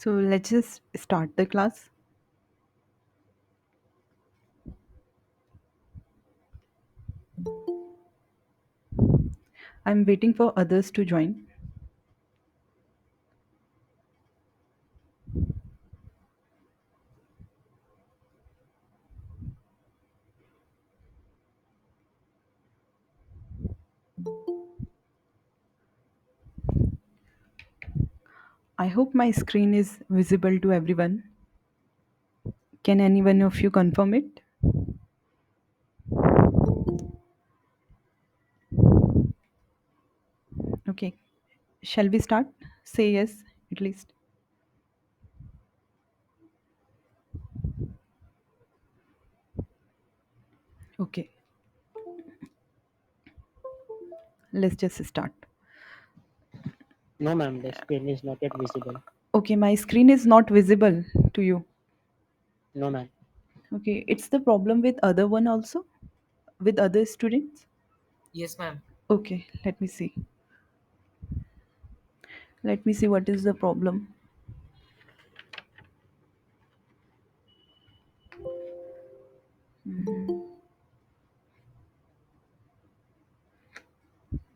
So let's just start the class. I'm waiting for others to join. I hope my screen is visible to everyone. Can any one of you confirm it? Okay. Shall we start? Say yes, at least. Okay. Let's just start. No, ma'am, the screen is not yet visible. Okay, my screen is not visible to you. No, ma'am. Okay, it's the problem with other one also? With other students? Yes, ma'am. Okay, let me see. Let me see what is the problem.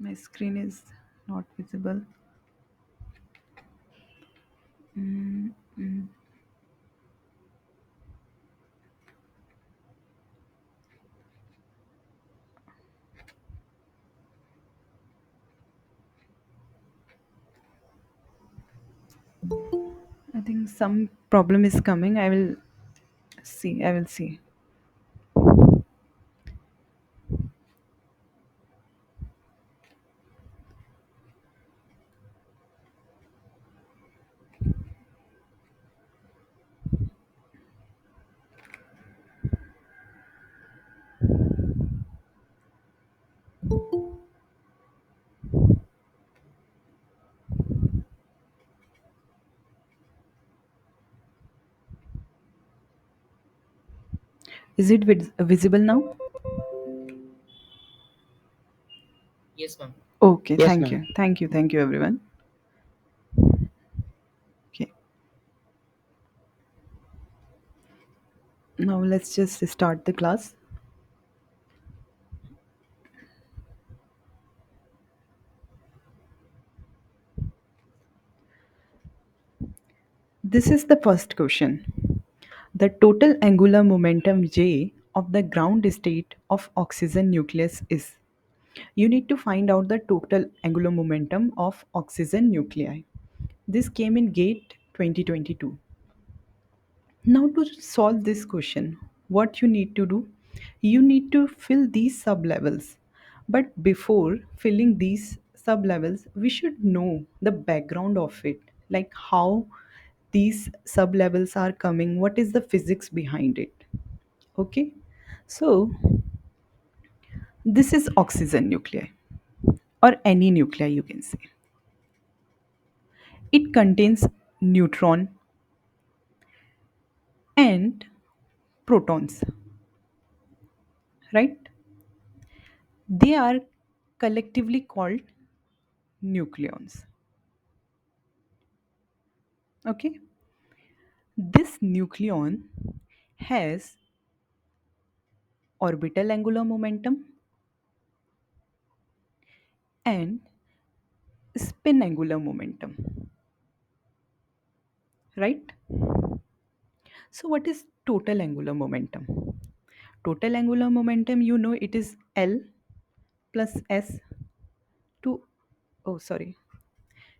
My screen is not visible. I think some problem is coming. I will see. I will see. Is it visible now? Yes, ma'am. Okay, Yes, thank ma'am. you. Thank you. Thank you, everyone. Okay, now let's just start the class. This is the first question. The total angular momentum J of the ground state of oxygen nucleus is. You need to find out the total angular momentum of oxygen nuclei. This came in GATE 2022. Now, to solve this question, what you need to do? You need to fill these sublevels. But before filling these sublevels, we should know the background of it, like how these sublevels are coming, what is the physics behind it. Okay, so this is oxygen nuclei or any nuclei you can say. It contains neutron and protons, right? They are collectively called nucleons. Okay, this nucleon has orbital angular momentum and spin angular momentum, right? So what is total angular momentum? Total angular momentum, you know, it is L plus S to, oh sorry,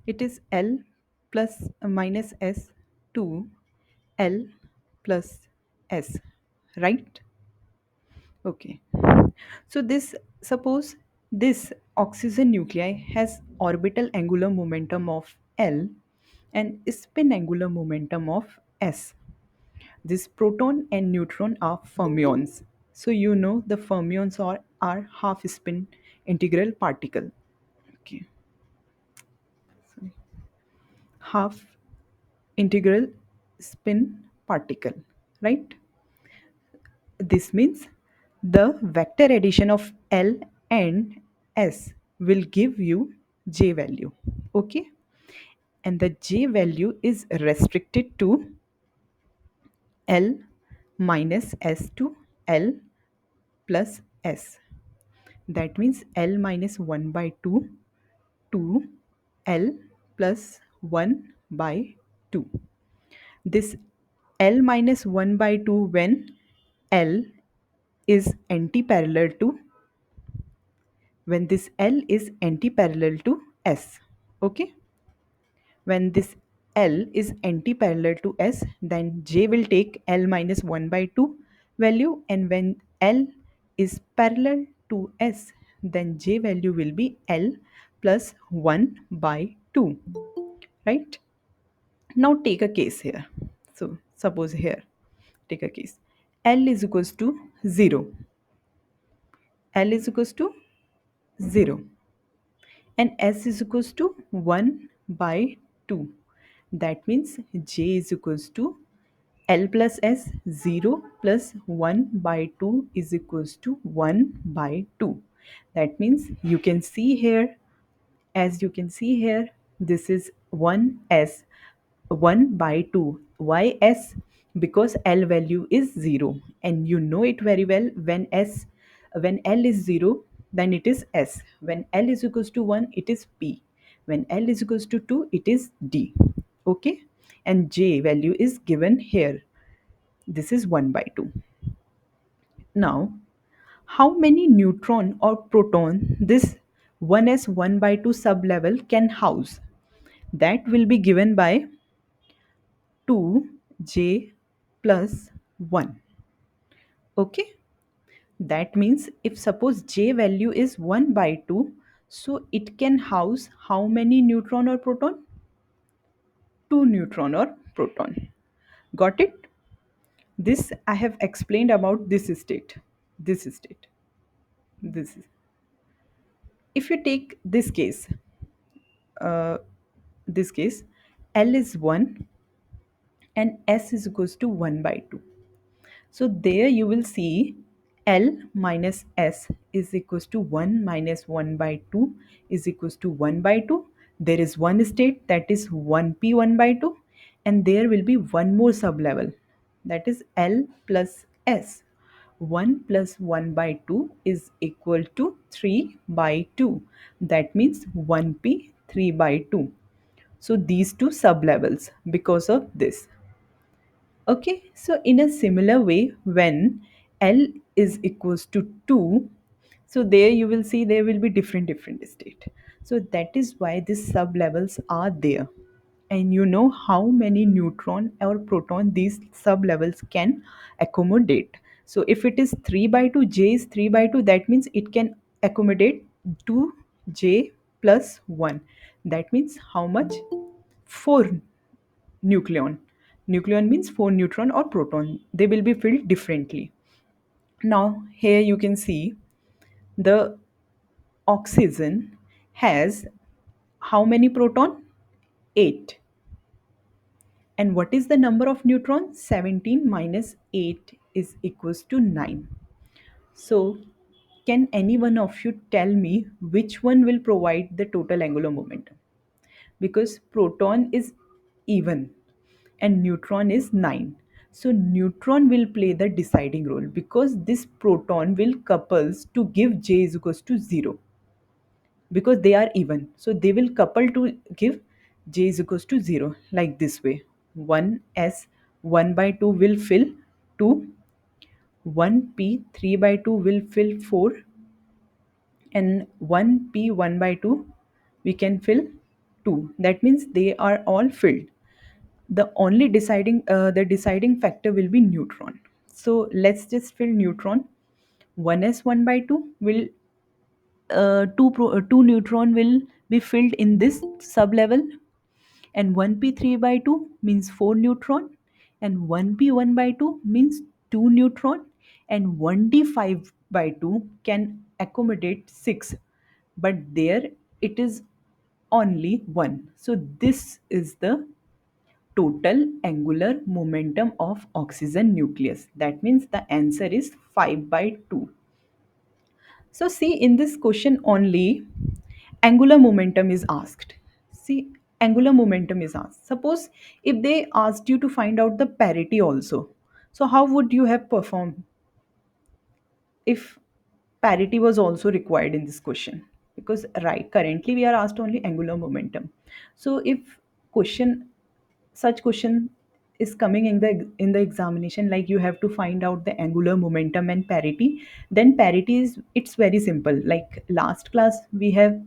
it is L plus minus S to L plus S, right? Okay. So this, suppose this oxygen nuclei has orbital angular momentum of L and spin angular momentum of S. This proton and neutron are fermions. So you know the fermions are half spin integral particle. Okay. Sorry. Half integral spin particle, right? This means the vector addition of L and S will give you J value. Okay. and the J value is restricted to L minus S to L plus S. That means L minus 1 by 2 to L plus 1 by 2. This L minus 1 by 2 when L is anti-parallel to when this L is anti-parallel to S. Okay? When this L is anti-parallel to S, then J will take L minus 1 by 2 value, and when L is parallel to S, then J value will be L plus 1 by 2. Right? Now take a case here. So suppose here, take a case. L is equals to 0. L is equals to 0 and S is equals to 1 by 2. That means J is equals to L plus S, 0 plus 1 by 2 is equals to 1 by 2. That means you can see here, as you can see here, this is 1s 1 by 2. Why s? Because L value is 0, and you know it very well. When L is 0, then it is s. When L is equals to 1, it is p. When L is equals to 2, it is d. Okay, and J value is given here. This is 1 by 2. Now, how many neutron or proton this 1s 1 by 2 sublevel can house? That will be given by 2j plus 1. Okay, that means if suppose j value is 1 by 2, so it can house how many neutron or proton? 2 neutron or proton. Got it? This I have explained about this state. This state. This is. If you take uh, this case, L is 1 and S is equals to 1 by 2. So there you will see L minus S is equals to 1 minus 1 by 2 is equals to 1 by 2. There is one state, that is 1p 1 by 2, and there will be one more sublevel, that is L plus S. 1 plus 1 by 2 is equal to 3 by 2. That means 1p 3 by 2. So these two sublevels because of this. Okay, so in a similar way, when L is equals to 2, so there you will see there will be different state. So that is why these sublevels are there. And you know how many neutron or proton these sublevels can accommodate. So if it is 3 by 2, J is 3 by 2, that means it can accommodate 2J plus 1. That means how much? 4 nucleon. Nucleon means 4 neutron or proton. They will be filled differently. Now here you can see the oxygen has how many proton? 8. And what is the number of neutrons? 17 minus 8 is equals to 9. So can any one of you tell me which one will provide the total angular momentum? Because proton is even and neutron is 9. So neutron will play the deciding role because this proton will couples to give J is equals to 0 because they are even. So they will couple to give J is equals to 0 like this way. 1s 1 by 2 will fill 2, 1p 3 by 2 will fill 4, and 1p 1 by 2 we can fill 2. That means they are all filled. The only deciding factor will be neutron. So let's just fill neutron. 1s 1 by 2 will 2 neutron will be filled in this sublevel, and 1p 3 by 2 means 4 neutron, and 1p 1 by 2 means 2 neutron, and 1d 5 by 2 can accommodate 6, but there it is only 1. So this is the total angular momentum of oxygen nucleus. That means the answer is 5 by 2. So see, in this question only angular momentum is asked. See, angular momentum is asked. Suppose if they asked you to find out the parity also, so how would you have performed if parity was also required in this question? Because right, currently we are asked only angular momentum. So if question such question is coming in the examination, like you have to find out the angular momentum and parity, then parity is, it's very simple. Like last class we have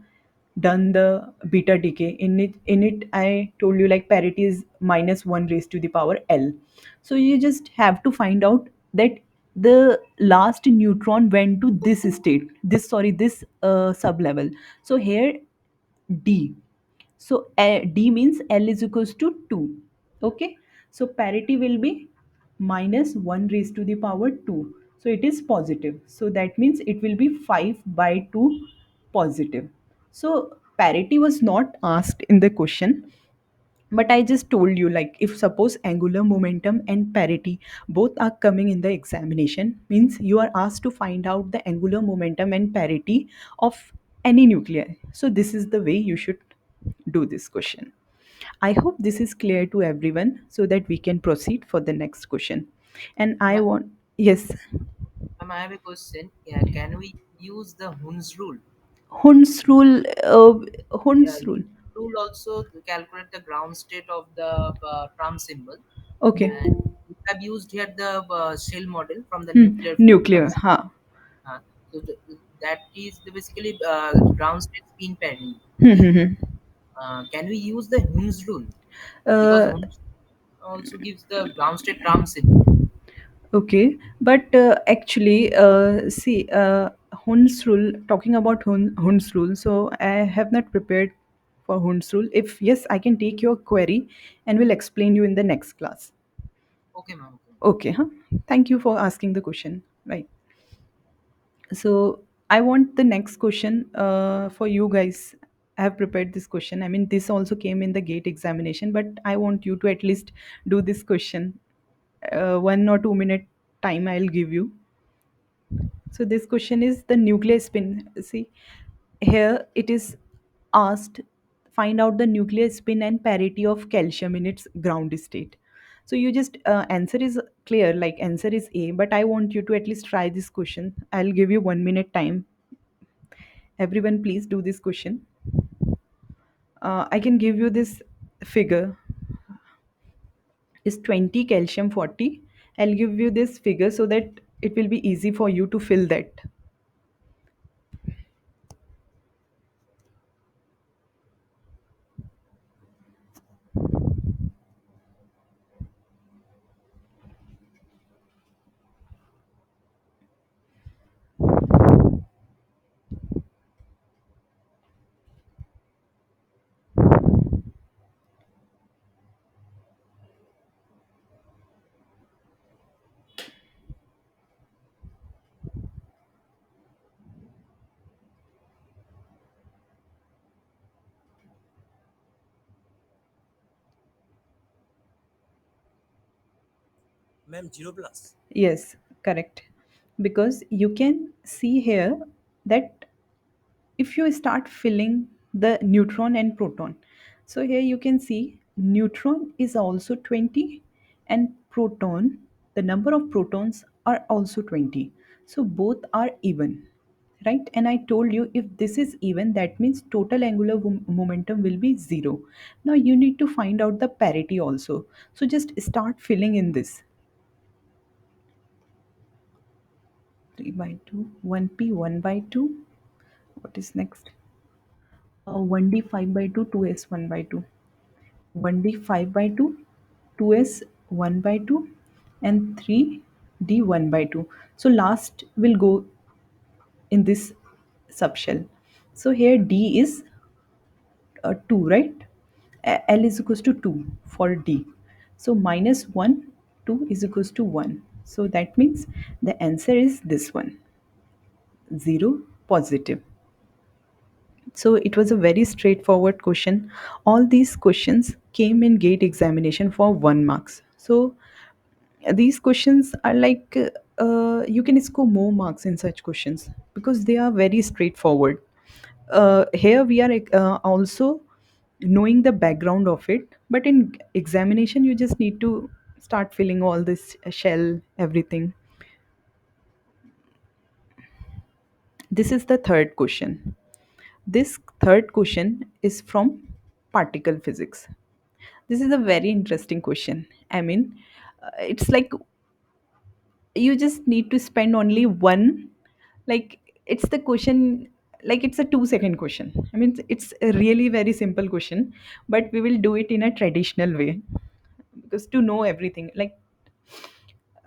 done the beta decay. In it I told you like parity is minus 1 raised to the power L. So you just have to find out that the last neutron went to this state, this sub level. So here D, so D means L is equals to 2. Okay. So parity will be minus 1 raised to the power 2. So it is positive. So that means it will be 5 by 2 positive. So parity was not asked in the question, but I just told you, like if suppose angular momentum and parity both are coming in the examination, means you are asked to find out the angular momentum and parity of any nuclei. So this is the way you should do this question. I hope this is clear to everyone so that we can proceed for the next question. And I Ma'am, want, yes, ma'am, I have a question. Can we use the Hund's rule? Hund's rule, Hund's rule. This rule also to calculate the ground state of the Trump symbol, Okay. and we have used here the shell model from the Hmm. nuclear fusion. Nuclear, huh. Uh, that is the basically ground state spin pairing. Hmm, Okay, hmm, hmm. can we use the Hund's rule? Because Uh, Hund's also gives the ground state Trump symbol. Okay, but actually, see, Hund's rule, talking about Hund's rule, so I have not prepared for Hund's rule. If yes, I can take your query and will explain you in the next class. Okay, ma'am. Okay. Okay, huh? Thank you for asking the question. Right. So I want the next question for you guys. I have prepared this question. I mean, this also came in the gate examination, but I want you to at least do this question. 1 or 2 minute time I'll give you. So this question is the nuclear spin. See, here it is asked, find out the nuclear spin and parity of calcium in its ground state. So you just answer is clear, like answer is A, but I want you to at least try this question. I'll give you 1 minute time. Everyone, please do this question. I can give you this figure is 20 calcium 40. I'll give you this figure so that it will be easy for you to fill that. Ma'am, 0 plus. Yes, correct. Because you can see here that if you start filling the neutron and proton, so here you can see neutron is also 20 and proton, the number of protons are also 20. So both are even, right? And I told you if this is even, that means total angular momentum will be 0. Now you need to find out the parity also. So just start filling in this. 3 by 2, 1p, 1 by 2. What is next? 1d 5 by 2, 2s 1 by 2. 1d 5 by 2, 2s 1 by 2, and 3d 1 by 2. So last will go in this subshell. So here d is 2, right? L is equals to 2 for d. So minus 1, 2 is equals to 1. So that means the answer is this one, 0 positive. So it was a very straightforward question. All these questions came in gate examination for 1 marks. So these questions are like you can score more marks in such questions because they are very straightforward. Here we are also knowing the background of it, but in examination you just need to start filling all this shell, everything. This is the third question. This third question is from particle physics. This is a very interesting question. I mean, it's like you just need to spend only one, like it's the question, like it's a 2 second question. I mean, it's a really very simple question, but we will do it in a traditional way because to know everything, like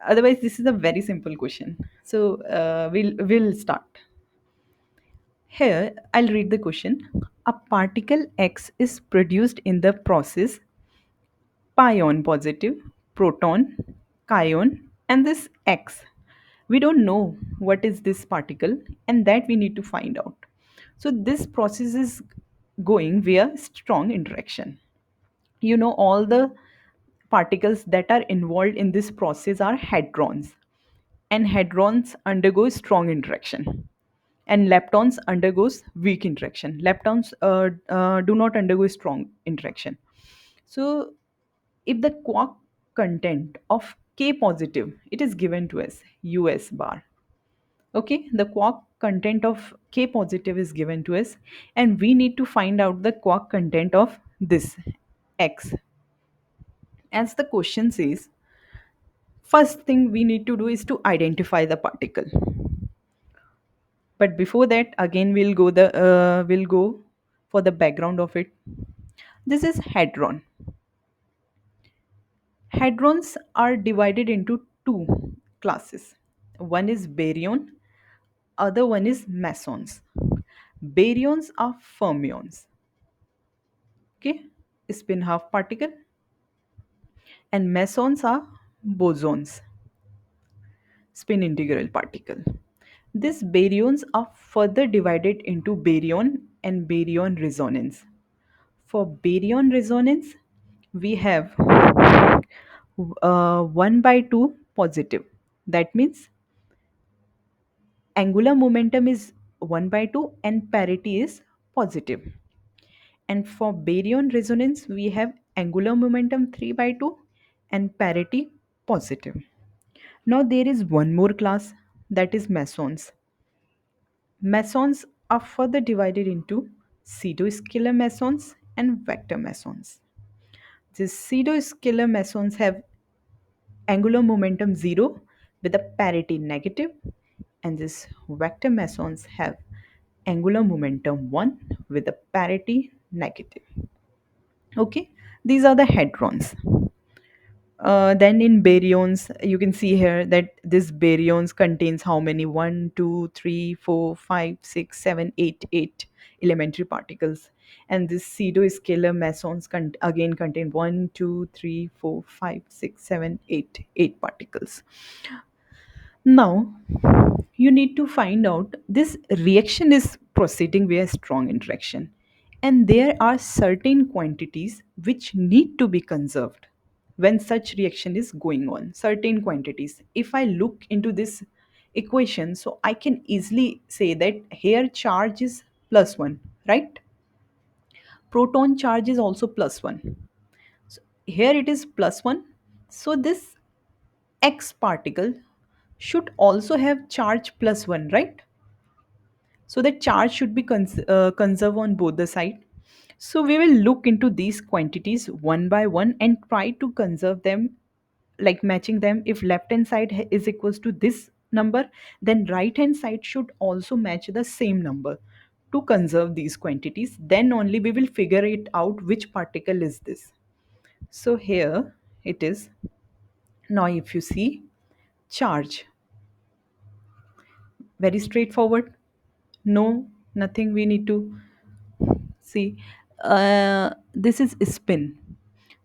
otherwise this is a very simple question. So we'll start. Here I'll read the question. A particle X is produced in the process pion positive, proton, cation, and this X. We don't know what is this particle, and that we need to find out. So this process is going via strong interaction. You know, all the particles that are involved in this process are hadrons, and hadrons undergo strong interaction, and leptons undergoes weak interaction. Leptons do not undergo strong interaction. So if the quark content of K positive, it is given to us US bar. Okay, the quark content of K positive is given to us, and we need to find out the quark content of this X. As the question says, first thing we need to do is to identify the particle. But before that, again we'll go for the background of it. This is hadron. Hadrons are divided into two classes. One is baryon, other one is mesons. Baryons are fermions. Okay, spin half particle, and mesons are bosons, spin integral particle. These baryons are further divided into baryon and baryon resonance. For baryon resonance, we have 1 by 2 positive. That means angular momentum is 1 by 2 and parity is positive. And for baryon resonance, we have angular momentum 3 by 2 and parity positive. Now there is one more class, that is mesons. Mesons are further divided into pseudoscalar mesons and vector mesons. These pseudoscalar mesons have angular momentum 0 with a parity negative, and these vector mesons have angular momentum 1 with a parity negative. Okay, these are the hadrons. Then in baryons, you can see here that this baryons contains how many? 1, 2, 3, 4, 5, 6, 7, 8, 8 elementary particles. And this pseudoscalar mesons again contain 1, 2, 3, 4, 5, 6, 7, 8, 8 particles. Now, you need to find out this reaction is proceeding via strong interaction, and there are certain quantities which need to be conserved when such reaction is going on. Certain quantities. If I look into this equation, so I can easily say that here charge is plus 1, right? Proton charge is also plus 1. So here it is plus 1. So this X particle should also have charge plus 1, right? So the charge should be conserved on both the side. So we will look into these quantities one by one and try to conserve them, like matching them. If left hand side is equals to this number, then right hand side should also match the same number to conserve these quantities. Then only we will figure it out which particle is this. So here it is. Now if you see charge, very straightforward. No, nothing we need to see. This is spin.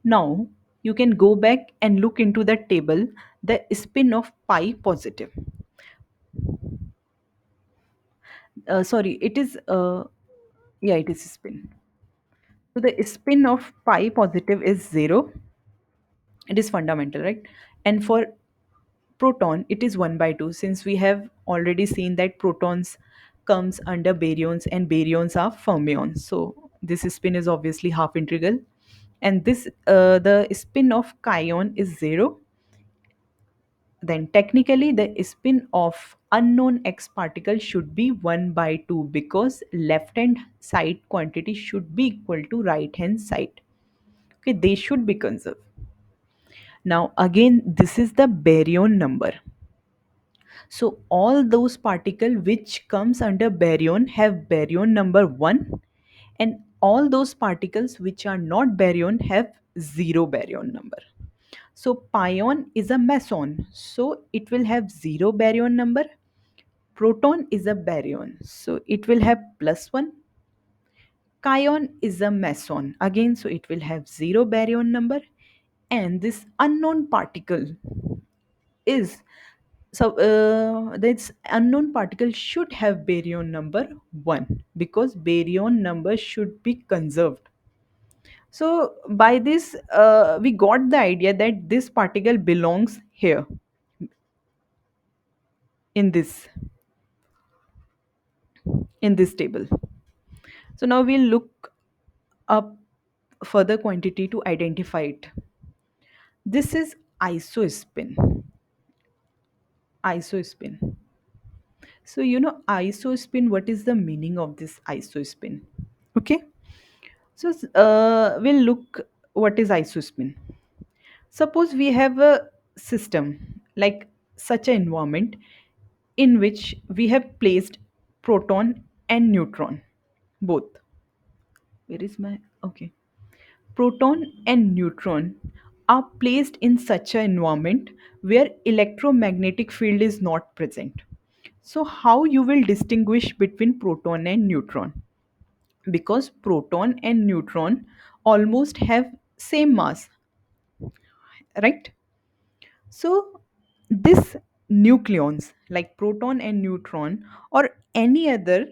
Now you can go back and look into the table, the spin of pi positive. Sorry, it is yeah, it is spin. So the spin of pi positive is 0. It is fundamental, right? And for proton, it is 1 by 2, since we have already seen that protons comes under baryons and baryons are fermions. So this spin is obviously half integral, and this the spin of cation is 0, then technically the spin of unknown x particle should be 1 by 2, because left hand side quantity should be equal to right hand side. Okay, they should be conserved. Now again, this is the baryon number. So all those particles which comes under baryon have baryon number 1, and all those particles which are not baryon have 0 baryon number. So pion is a meson, so it will have 0 baryon number. Proton is a baryon, so it will have plus 1. Cation is a meson, again, so it will have 0 baryon number. And this unknown particle is, so this unknown particle should have baryon number 1, because baryon number should be conserved. So by this we got the idea that this particle belongs here in this table. So now we'll look up further quantity to identify it. This is isospin. Isospin. So isospin, what is the meaning of this isospin? Okay. So we'll look what is isospin. Suppose we have a system like such an environment in which we have placed proton and neutron both. Where is my, okay, proton and neutron are placed in such an environment where electromagnetic field is not present. So how you will distinguish between proton and neutron? Because proton and neutron almost have same mass, right? So this nucleons like proton and neutron or any other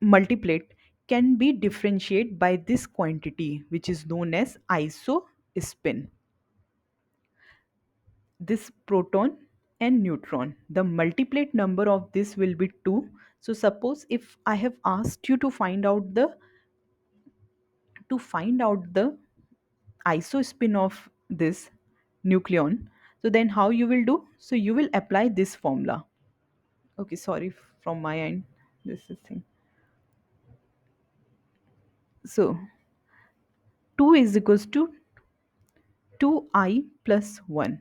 multiplet can be differentiated by this quantity which is known as isospin. This proton and neutron, the multiplet number of this will be 2. So suppose if I have asked you to find out the isospin of this nucleon, so then how you will do? So you will apply this formula. Okay, sorry, from my end, this is thing. So 2 is equals to 2I plus 1.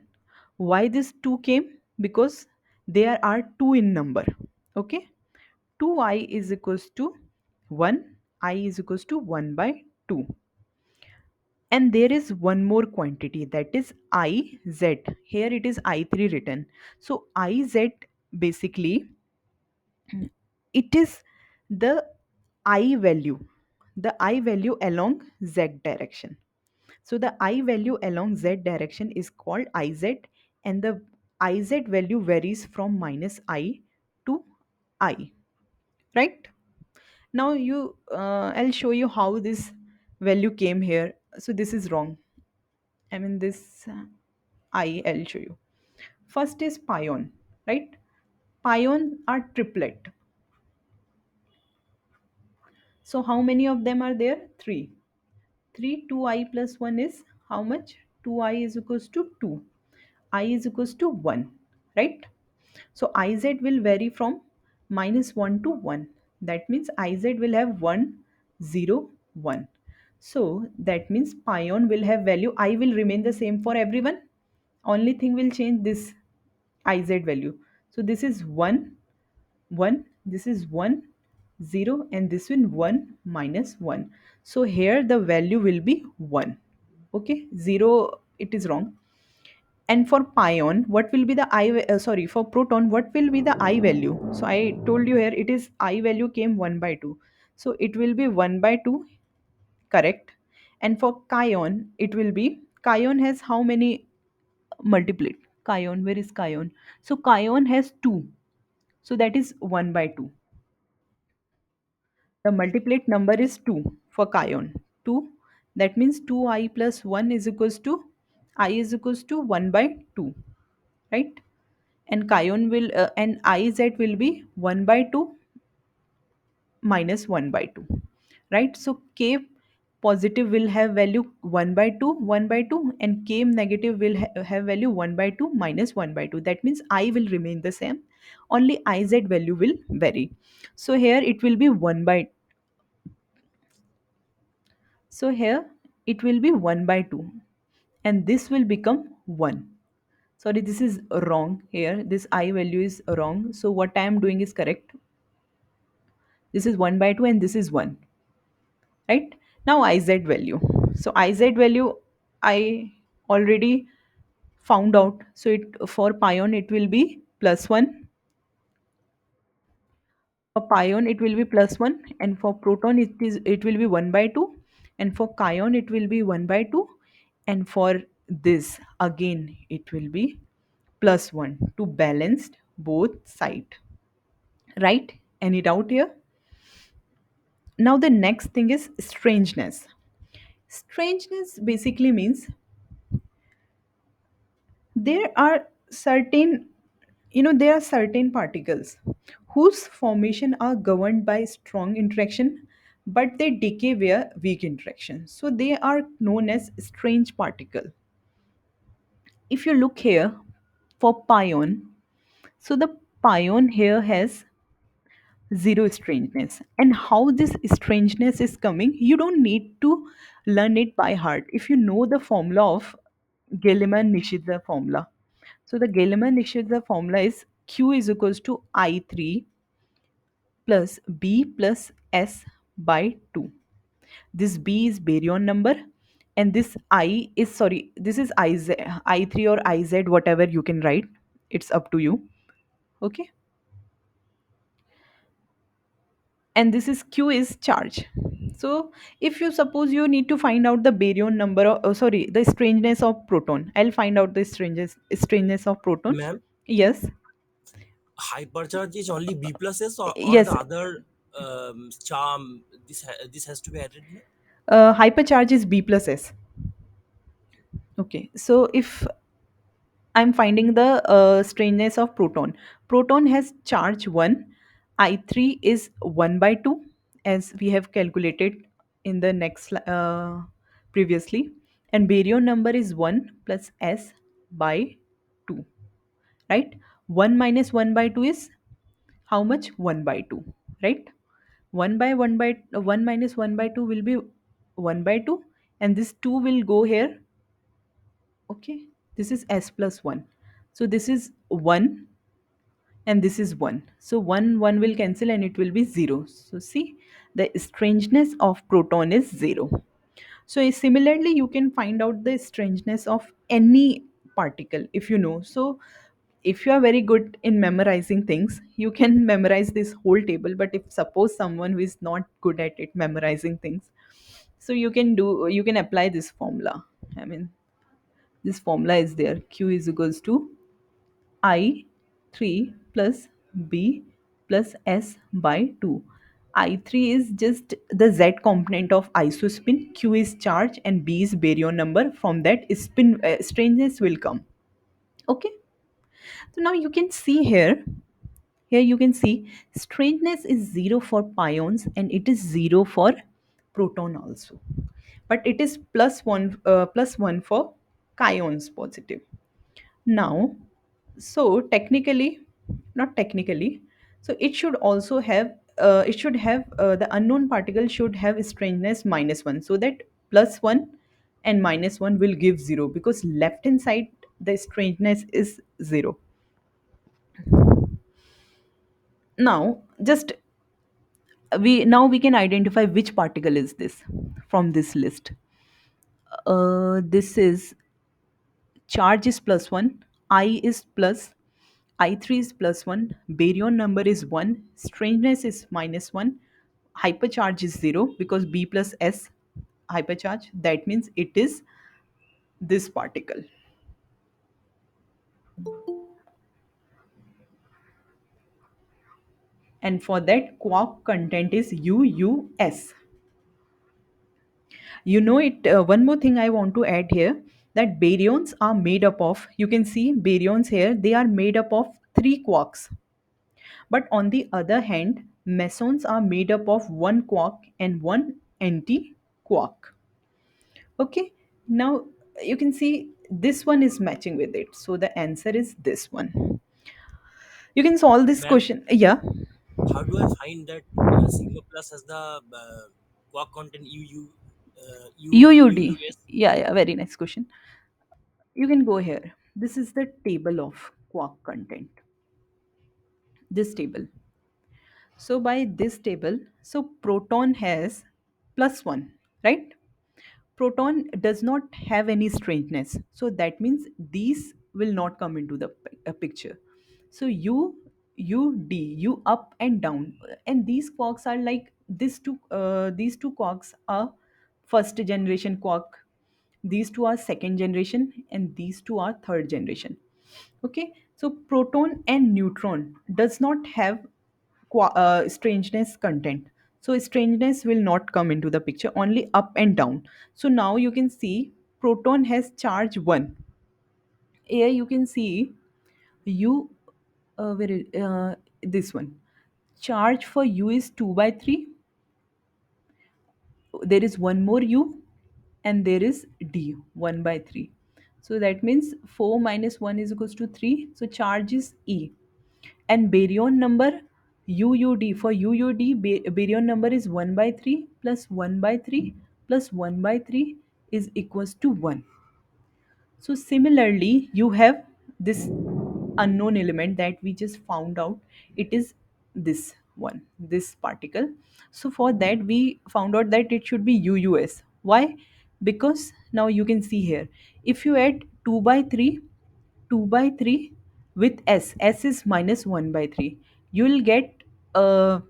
Why this 2 came? Because there are 2 in number. Okay, 2I is equals to 1, I is equals to 1 by 2. And there is one more quantity, that is iz. Here it is I3 written. So iz basically, it is the I value, the I value along z direction. So the I value along z direction is called iz, and the iz value varies from minus I to I, right? Now I'll show you how this value came here. So this is wrong. I mean this I'll show you. First is pion, right? Pion are triplet. So how many of them are there? 3. 3, 2I plus 1 is how much? 2I is equals to 2. I is equals to 1, right? So Iz will vary from minus 1 to 1. That means Iz will have 1, 0, 1. So that means pion will have value. I will remain the same for everyone. Only thing will change this Iz value. So this is 1, 1, this is 1, 0, and this will 1 minus 1. So here the value will be 1. Okay, 0, it is wrong. And for pion, what will be the sorry, for proton, what will be the I value? So I told you here it is I value came 1 by 2. So it will be 1 by 2, correct. And for cation, it will be, cation has how many multiplet? Cation, where is cation? So cation has 2. So that is 1 by 2. The multiplet number is 2 for cation. 2. That means 2I plus 1 is equals to, I is equals to 1 by 2, right? And cation will and Iz will be 1 by 2 minus 1 by 2. right? So K positive will have value 1 by 2 1 by 2, and K negative will have value 1 by 2 minus 1 by 2. That means I will remain the same, only Iz value will vary. So here it will be 1 by, so here it will be 1 by 2, and this will become 1. Sorry, this is wrong here, this I value is wrong, so what I am doing is correct. This is 1 by 2 and this is 1, right? Now Iz value. So Iz value I already found out. So it, for pion it will be plus 1. For pion it will be plus 1, and for proton it will be 1 by 2, and for cation it will be 1 by 2, and for this again it will be plus 1 to balance both side, right? Any doubt here? Now the next thing is strangeness. Strangeness basically means there are certain, there are certain particles whose formation are governed by strong interaction, but they decay via weak interaction, so they are known as strange particle. If you look here for pion, so the pion here has zero strangeness. And how this strangeness is coming, you don't need to learn it by heart. If you know the formula of Gell-Mann-Nishida formula, so the Gell-Mann-Nishida formula is Q is equals to I3 plus B plus S by 2. This B is baryon number, and this I is, sorry, this is IZ, I3 or IZ, whatever you can write. It's up to you. Okay. And this is Q is charge. So if you suppose you need to find out the baryon number, oh, sorry, the strangeness of proton, I'll find out the strangeness of proton. Ma'am, Yes. hypercharge is only B plus S, or the Yes. other charm. This has to be added, ma'am? Hypercharge is B plus S. Okay, so if I'm finding the strangeness of proton, proton has charge 1, I3 is 1 by 2, as we have calculated in the next previously, and baryon number is 1 plus S by 2, right? 1 minus 1 by 2 is how much? 1 by 2, right? 1 by 1 by 1 minus 1 by 2 will be 1 by 2, and this 2 will go here. Okay, this is S plus 1, so this is 1 and this is 1, so 1 1 will cancel and it will be 0. So see, the strangeness of proton is 0. So similarly you can find out the strangeness of any particle if you know. So if you are very good in memorizing things, you can memorize this whole table, but if suppose someone who is not good at it memorizing things, so you can apply this formula. I mean, this formula is there, Q is equals to I3 plus B plus S by 2. I3 is just the Z component of isospin, Q is charge, and B is baryon number. From that, spin strangeness will come. Okay. So now you can see here. Here you can see strangeness is 0 for pions and it is 0 for proton also. But it is plus 1 for cions positive. Now, so technically, not technically, so it should also have, the unknown particle should have strangeness minus 1, so that plus 1 and minus 1 will give 0, because left hand side the strangeness is 0. Now just we can identify which particle is this from this list. This is charge is plus 1, I is plus, I3 is plus 1, baryon number is 1, strangeness is minus 1, hypercharge is 0 because B plus S hypercharge, that means it is this particle. And for that, quark content is UUS. You know it. One more thing I want to add here, that baryons are made up of, you can see baryons here, they are made up of three quarks. But on the other hand, Mesons are made up of one quark and one anti quark. Okay, now you can see this one is matching with it. So the answer is this one. You can solve this Ma'am, question. Yeah, how do I find that sigma plus has the quark content UUD. UUS? Yeah, yeah, very nice question. You can go here. This is the table of quark content. This table. So by this table, so proton has plus 1, right? Proton does not have any strangeness. So that means these will not come into the picture. So U up and down, and these quarks are like these two quarks are first generation quark, these two are second generation, and these two are third generation. Okay, so proton and neutron does not have strangeness content. So strangeness will not come into the picture, only up and down. So now you can see proton has charge 1. Here you can see u this one. Charge for u is 2 by 3. There is one more u, and there is d 1 by 3. So that means 4 minus 1 is equals to 3. So charge is e. And baryon number UUD, for UUD baryon number is 1 by 3 plus 1 by 3 plus 1 by 3 is equals to 1. So similarly, you have this unknown element that we just found out. It is this one, this particle. So for that, we found out that it should be UUS. Why? Because now you can see here, if you add 2 by 3, 2 by 3 with S is minus 1 by 3, you will get a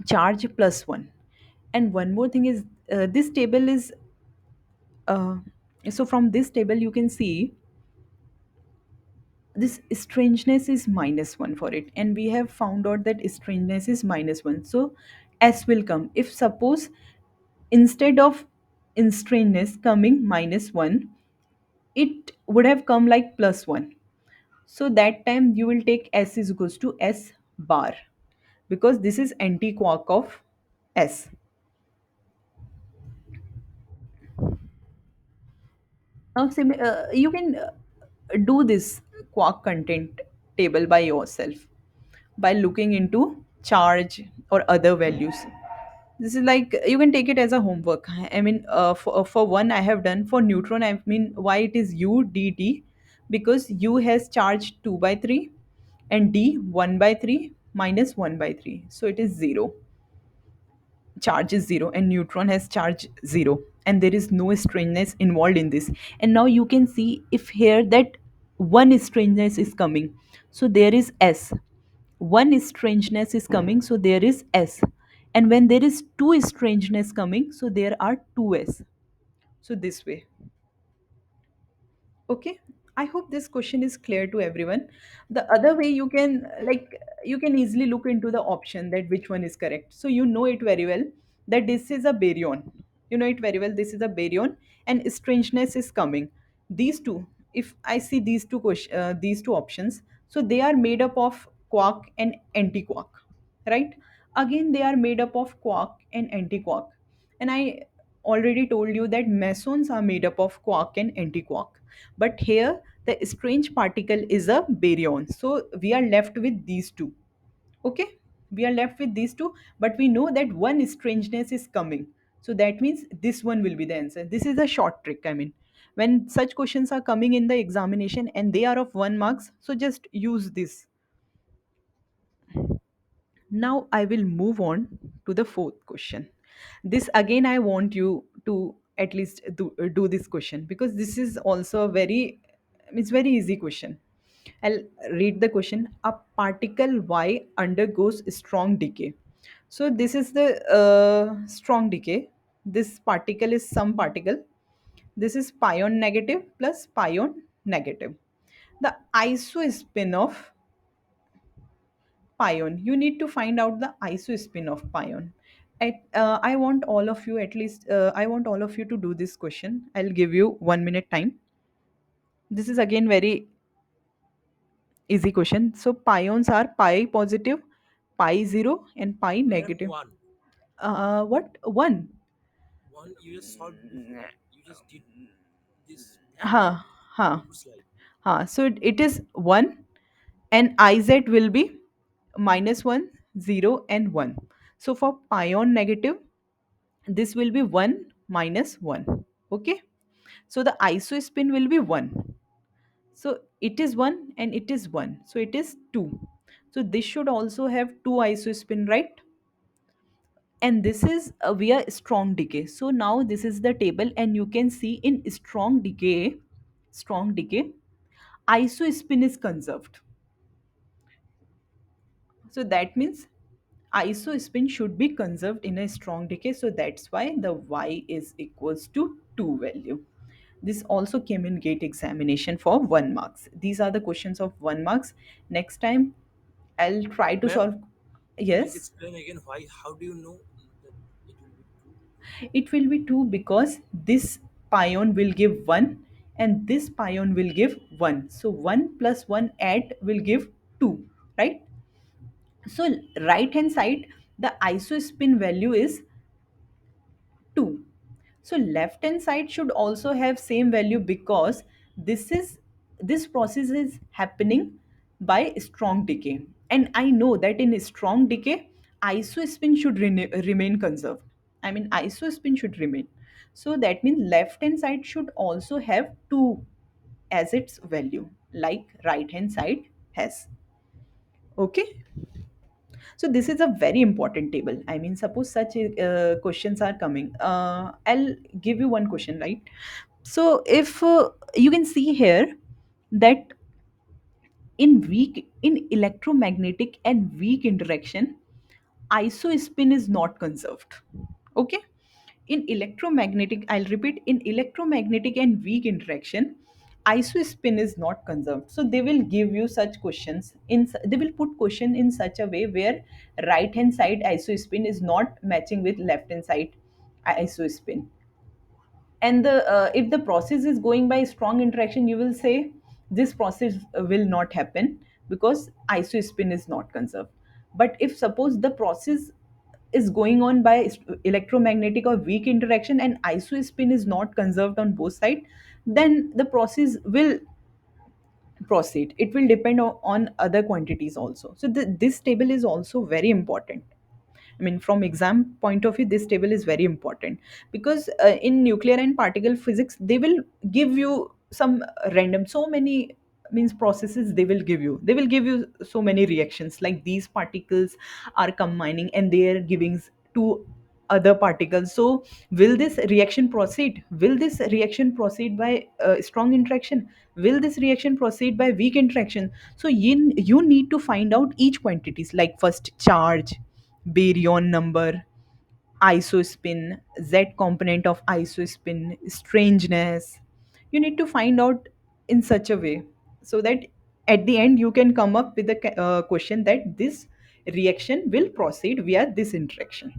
charge plus 1. And one more thing is, this table is, uh, so from this table you can see this strangeness is minus 1 for it, and we have found out that strangeness is minus 1. So S will come. If suppose instead of in strangeness coming minus 1, it would have come like plus 1. So that time you will take S is equals to S bar, because this is anti-quark of S. Now you can do this quark content table by yourself by looking into charge or other values. This is like you can take it as a homework. I mean, for one, I have done for neutron. I mean, why it is U D D, because U has charge 2 by 3 and D 1 by 3 minus 1 by 3. So it is 0. Charge is 0 and neutron has charge 0, and there is no strangeness involved in this. And now you can see if here that one strangeness is coming, so there is S. One strangeness is coming, so there is S. And when there is two strangeness coming, so there are two S. So this way. Okay, I hope this question is clear to everyone. The other way you can, like, you can easily look into the option that which one is correct. So you know it very well that this is a baryon. You know it very well, this is a baryon, and strangeness is coming. These two, if I see these two options, so they are made up of quark and anti-quark, right? Again, they are made up of quark and anti-quark. And I already told you that mesons are made up of quark and anti-quark. But here, the strange particle is a baryon. So we are left with these two. Okay? We are left with these two, but we know that one strangeness is coming. So that means this one will be the answer. This is a short trick. I mean, when such questions are coming in the examination and they are of 1 marks, so just use this. Now I will move on to the fourth question. This again, I want you to at least do this question, because this is also a it's very easy question. I'll read the question. A particle Y undergoes strong decay. So this is the strong decay. This particle is some particle. This is pion negative plus pion negative. The isospin of pion, you need to find out the isospin of pion. I want all of you, at least I want all of you to do this question. I'll give you 1 minute time. This is again very easy question. So pions are pi positive, pi 0 and pi I have negative. one. What? 1. One you just solved before. You just did this before Ha, ha, before slide. ha. So it is 1, and iz will be -1, 0, and 1. So for pion negative, this will be 1 minus 1. Okay. So the isospin will be 1. So it is 1 and it is 1. So it is 2. So this should also have 2 isospin, right? And this is via strong decay. So now this is the table, and you can see in strong decay, isospin is conserved. So that means isospin should be conserved in a strong decay. So that's why the y is equals to 2 value. This also came in gate examination for 1 marks. These are the questions of 1 marks. Next time I'll try to Ma'am, solve. please Yes, explain again why. How do you know that it will be two? it will be 2 because this pion will give 1 and this pion will give 1. So 1 plus 1 add will give 2, right? So right hand side, the isospin value is 2. So left hand side should also have same value because this process is happening by strong decay. And I know that in strong decay, isospin should remain conserved. I mean isospin should remain. So that means left hand side should also have 2 as its value, like right hand side has. Okay. So this is a very important table. I mean, suppose such questions are coming. I'll give you one question, right? So if you can see here that in electromagnetic and weak interaction, isospin is not conserved. Okay. In electromagnetic, I'll repeat, in electromagnetic and weak interaction, isospin is not conserved. So they will give you such questions they will put question in such a way where right hand side isospin is not matching with left hand side isospin. And the if the process is going by strong interaction, you will say this process will not happen because isospin is not conserved. But if suppose the process is going on by electromagnetic or weak interaction and isospin is not conserved on both sides, then the process will proceed. It will depend on other quantities also. So this table is also very important. I mean, from exam point of view, this table is very important because in nuclear and particle physics, they will give you some random, so many means processes they will give you. They will give you so many reactions like these particles are combining and they are giving two other particles. So, will this reaction proceed? Will this reaction proceed by strong interaction? Will this reaction proceed by weak interaction? So, you need to find out each quantities like first charge, baryon number, isospin, Z component of isospin, strangeness. You need to find out in such a way so that at the end you can come up with a question that this reaction will proceed via this interaction.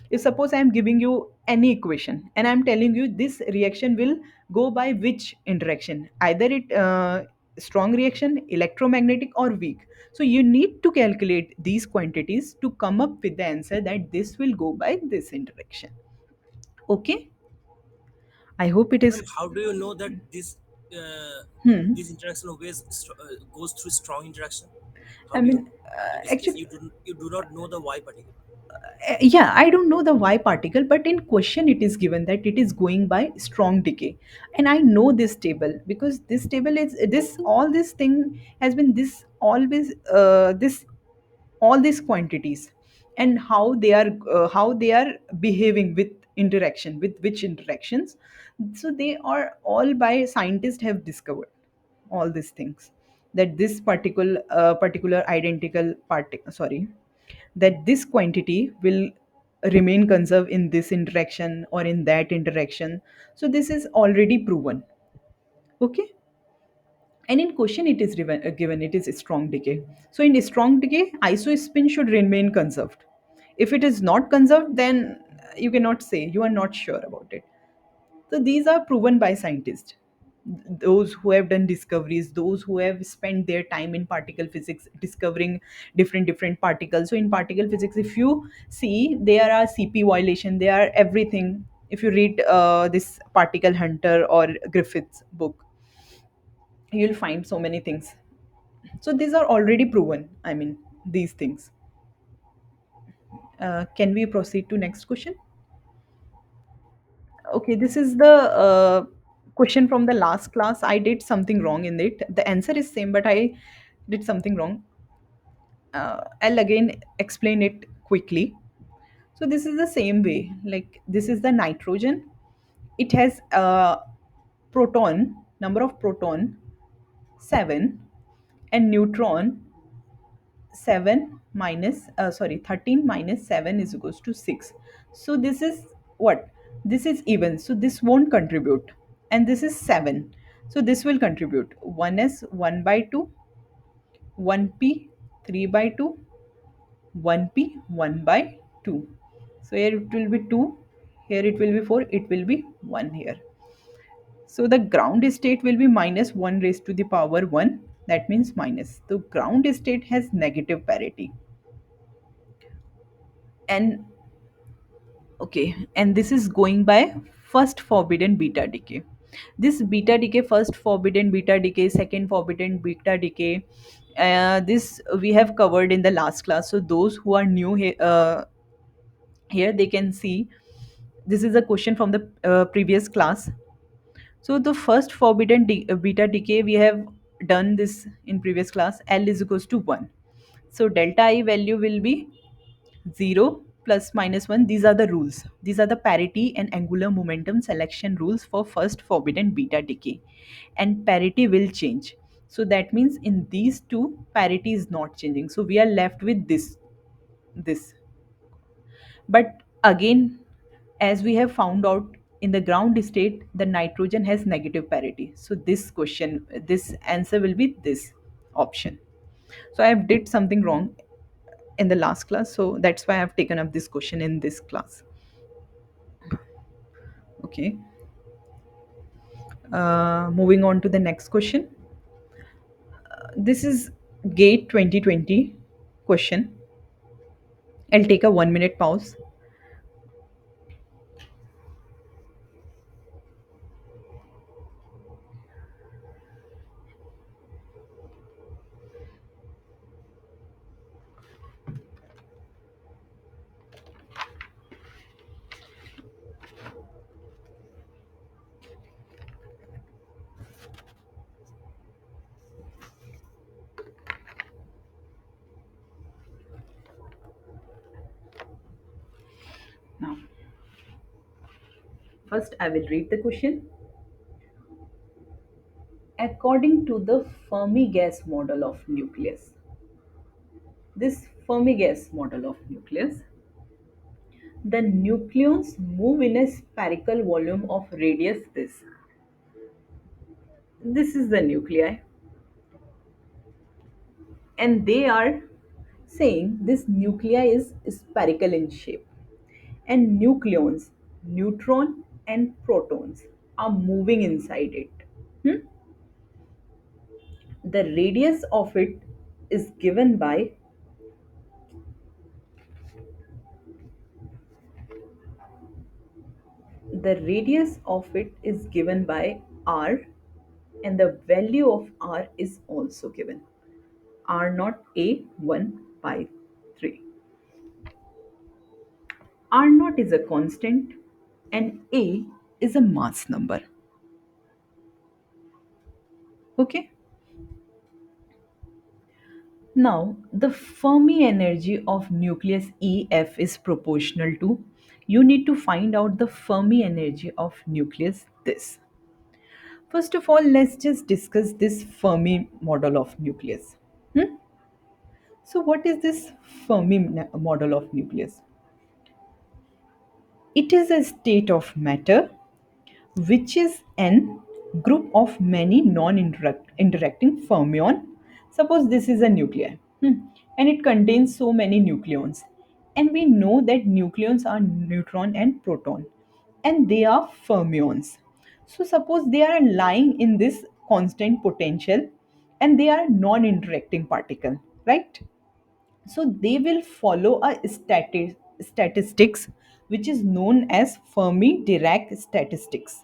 If suppose I am giving you any equation and I am telling you this reaction will go by which interaction, either it strong reaction, electromagnetic, or weak. So you need to calculate these quantities to come up with the answer that this will go by this interaction. Okay. I hope it is. Ma'am, how do you know that uh, Hmm. this interaction always goes through strong interaction? How I do you know? mean, In this case, actually, you do not know the y particle. yeah, I don't know the y particle, but in question it is given that it is going by strong decay. And I know this table because this table is this all this thing has been this always this all these quantities and how they are behaving with interaction, with which interactions. So they are all by scientists have discovered all these things, that this particular identical part, sorry, that this quantity will remain conserved in this interaction or in that interaction. So this is already proven. Okay. And in question it is given it is strong decay. So in strong decay, isospin should remain conserved. If it is not conserved, then you cannot say, you are not sure about it. So these are proven by scientists. those who have done discoveries, those who have spent their time in particle physics discovering different particles. So in particle physics, if you see, there are CP violation, there are everything. If you read this Particle Hunter or Griffith's book, you'll find so many things. So these are already proven, I mean, these things. Can we proceed to next question? Okay, this is the question from the last class. I did something wrong in it. The answer is same, but I did something wrong. I'll again explain it quickly. So this is the same way. Like this is the nitrogen. It has proton, number of proton 7, and neutron 7 minus 13 minus 7 is equals to 6. So this is what, this is even, so this won't contribute, and this is 7, so this will contribute. 1s 1 by 2, 1p 3 by 2, 1p 1 by 2. So here it will be 2, here it will be 4, it will be 1 here. So the ground state will be minus 1 raised to the power 1, that means minus. The ground state has negative parity. And okay, and this is going by first forbidden beta decay. This beta decay, first forbidden beta decay, second forbidden beta decay, this we have covered in the last class. So those who are new here, here they can see this is a question from the previous class. So the first forbidden beta decay, we have done this in previous class. L is equals to 1. So delta I value will be 0 plus minus 1. These are the rules. These are the parity and angular momentum selection rules for first forbidden beta decay. And parity will change. So that means in these two, parity is not changing. So we are left with this. But again, as we have found out, in the ground state, the nitrogen has negative parity. So this question, this answer will be this option. So I have did something wrong in the last class, so that's why I have taken up this question in this class. Okay, moving on to the next question. This is gate 2020 question. I'll take a 1 minute pause. Now first I will read the question. According to the Fermi gas model of nucleus, this Fermi gas model of nucleus, the nucleons move in a spherical volume of radius this. This is the nuclei, and they are saying this nuclei is spherical in shape, and nucleons, neutron and protons are moving inside it. Hmm? The radius of it is given by r, and the value of r is also given, r naught a 1 by 3. R naught is a constant and A is a mass number. Okay. Now the Fermi energy of nucleus EF is proportional to, you need to find out the Fermi energy of nucleus this. First of all, let's just discuss this Fermi model of nucleus. Hmm? So what is this Fermi model of nucleus? It is a state of matter which is n group of many non-interacting fermion. Suppose this is a nuclei, and it contains so many nucleons, and we know that nucleons are neutron and proton, and they are fermions. So suppose they are lying in this constant potential and they are non-interacting particle, right? So they will follow a statistics which is known as Fermi-Dirac statistics.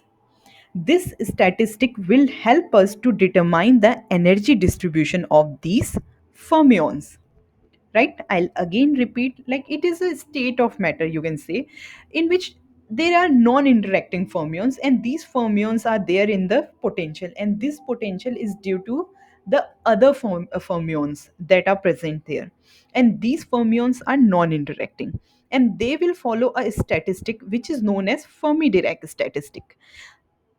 This statistic will help us to determine the energy distribution of these fermions, right? I'll again repeat, like it is a state of matter, you can say, in which there are non-interacting fermions, and these fermions are there in the potential, and this potential is due to the other fermions that are present there, and these fermions are non-interacting, and they will follow a statistic which is known as Fermi-Dirac statistic,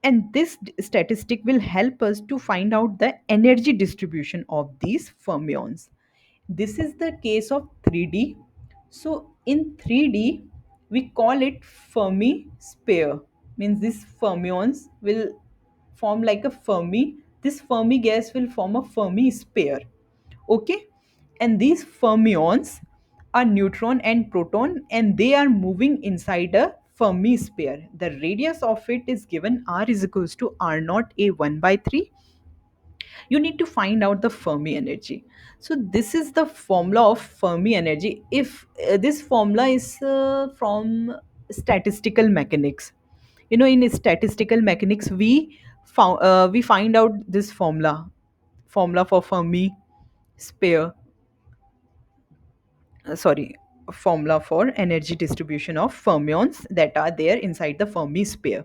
and this statistic will help us to find out the energy distribution of these fermions. This is the case of 3D. So in 3D, we call it Fermi sphere. Means these fermions will form like a Fermi. This Fermi gas will form a Fermi sphere. Okay? And these fermions are neutron and proton, and they are moving inside a Fermi sphere. The radius of it is given r is equals to r naught a 1 by 3. You need to find out the Fermi energy. So this is the formula of Fermi energy. If this formula is from statistical mechanics, you know, in statistical mechanics we find out this formula for Fermi sphere, sorry, formula for energy distribution of fermions that are there inside the Fermi sphere.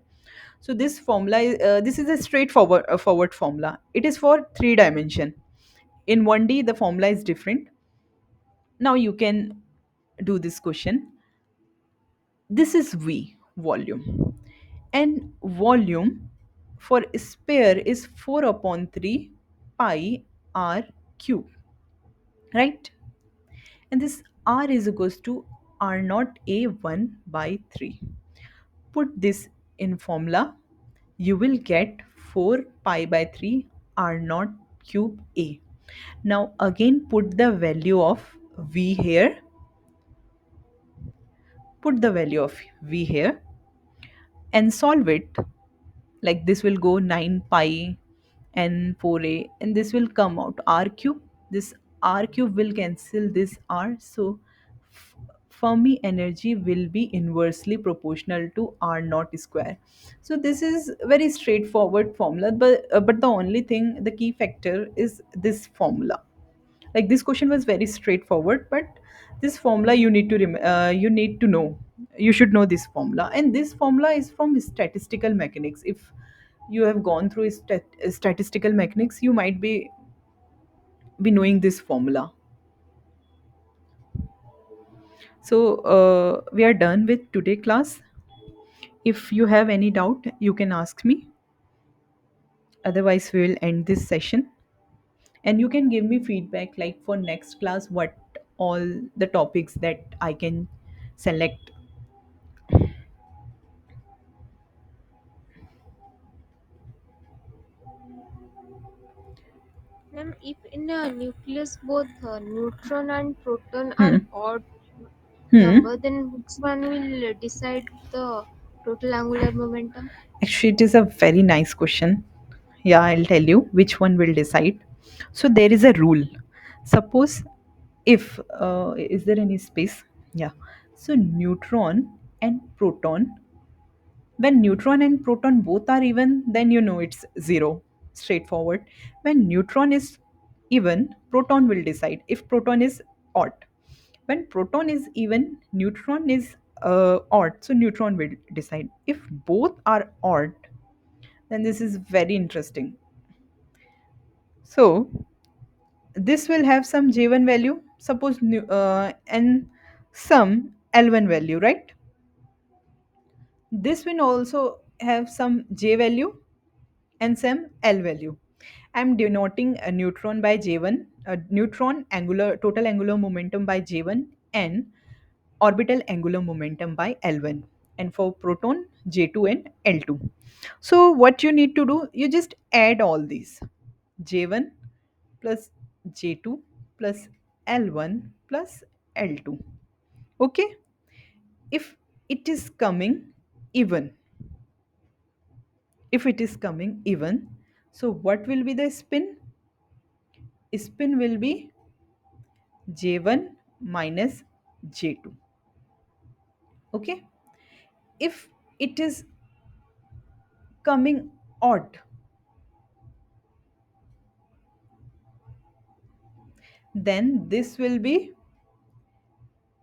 So this formula this is a straightforward forward formula. It is for 3 dimension. In 1D the formula is different. Now you can do this question. This is V, volume, and volume for a sphere is 4 upon 3 pi r cube, right? And this r is equals to r naught a 1 by 3. Put this in formula, you will get 4 pi by 3 r naught cube a. Now again put the value of v here, put the value of v here and solve it. Like this will go 9 pi and 4a, and this will come out r cube. This r cube will cancel this r, so f- Fermi energy will be inversely proportional to r naught square. So this is very straightforward formula, but the only thing, the key factor is this formula. Like this question was very straightforward, but this formula you need to you need to know, you should know this formula, and this formula is from statistical mechanics. If you have gone through statistical mechanics, you might be knowing this formula. So we are done with today class. If you have any doubt, you can ask me. Otherwise we will end this session, and you can give me feedback like for next class what all the topics that I can select. Ma'am, if in a nucleus both neutron and proton are Hmm. odd Hmm. number, then which one will decide the total angular momentum? Actually, it is a very nice question. Yeah, I'll tell you which one will decide. So there is a rule. Suppose if is there any space? Yeah. So neutron and proton, when neutron and proton both are even, then you know it's zero. Straightforward. When neutron is even, proton will decide. If proton is odd, when proton is even, neutron is odd, so neutron will decide. If both are odd, then this is very interesting. So this will have some j1 value, suppose and some l1 value, right? This will also have some j value and some l value. I'm denoting a neutron by j1, a neutron angular total angular momentum by j1, and orbital angular momentum by L1, and for proton J2 and L2. So what you need to do, you just add all these, J1 plus J2 plus L1 plus L2. Okay, if it is coming even, if it is coming even, so what will be the spin? Spin will be J1 minus J2. Okay. If it is coming odd, then this will be,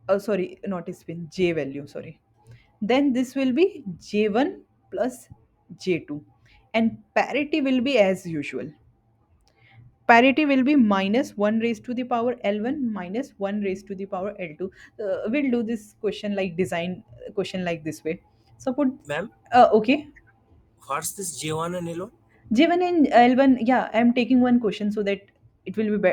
oh sorry, not spin, J value, sorry. Then this will be J1 plus J2, and parity will be as usual. Parity will be minus 1 raised to the power L1 minus 1 raised to the power L2. We'll do this question like design question like this way. Suppose, Ma'am, okay, what's this J1 and L1? J1 and L1, yeah, I'm taking one question so that it will be,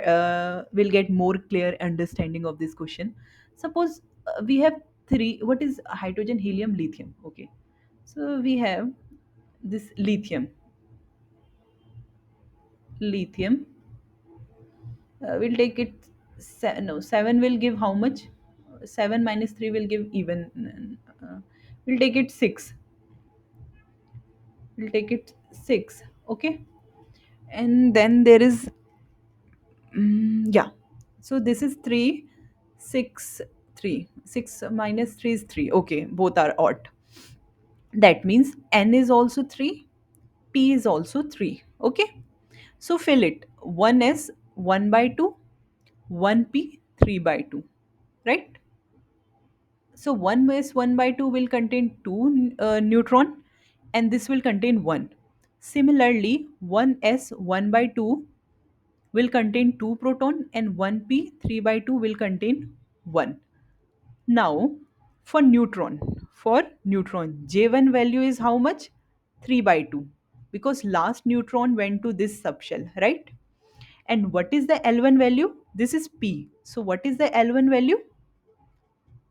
will get more clear understanding of this question. Suppose we have three, what is hydrogen, helium, lithium? Okay, so we have this lithium. We'll take it. No, seven will give how much? Seven minus three will give even. We'll take it six. We'll take it six. Okay, and then there is, yeah. So this is three, six, three. Six minus three is three. Okay, both are odd. That means n is also three, p is also three. Okay, so fill it. One s 1 by 2, 1p 3 by 2, right? So 1 s 1 by 2 will contain 2 neutron, and this will contain 1. Similarly, 1s 1 by 2 will contain 2 proton, and 1p 3 by 2 will contain 1. Now, for neutron, J1 value is how much? 3 by 2, because last neutron went to this subshell, right? And what is the L1 value? This is P. So what is the L1 value?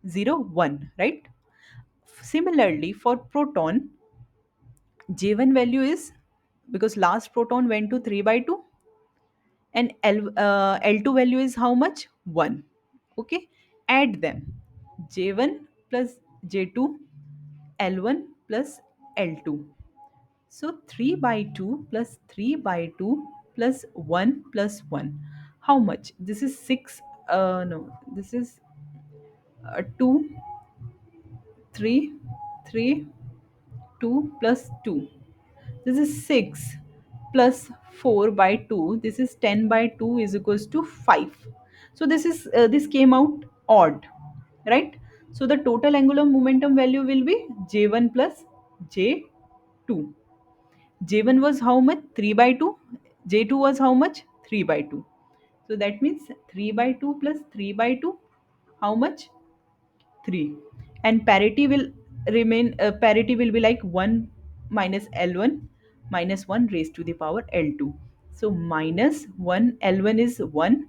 0, 1, right? Similarly, for proton, J1 value is, because last proton went to 3 by 2, and L2 value is how much? 1. Okay, add them. J1 plus J2, L1 plus L2. So 3 by 2 plus 3 by 2 plus 1 plus 1. How much? This is 6. No, this is 2, 3, 3, 2 plus 2. This is 6 plus 4 by 2. This is 10 by 2 is equals to 5. So this came out odd, right? So the total angular momentum value will be J1 plus J2. J1 was how much? 3 by 2. J2 was how much? 3 by 2. So that means 3 by 2 plus 3 by 2. How much? 3. And parity will be like 1 minus L1 minus 1 raised to the power L2. So minus 1 L1 is 1,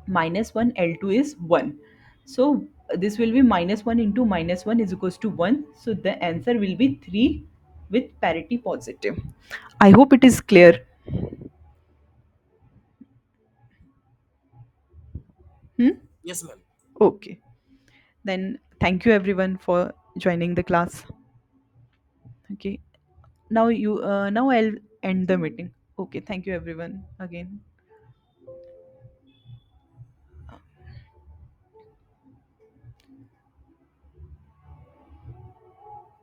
minus 1 L2 is 1. So this will be minus 1 into minus 1 is equals to 1. So the answer will be 3 with parity positive. I hope it is clear. Hmm? Yes, ma'am. Okay. Then thank you everyone for joining the class. Okay. Now I'll end the meeting. Okay. Thank you everyone again.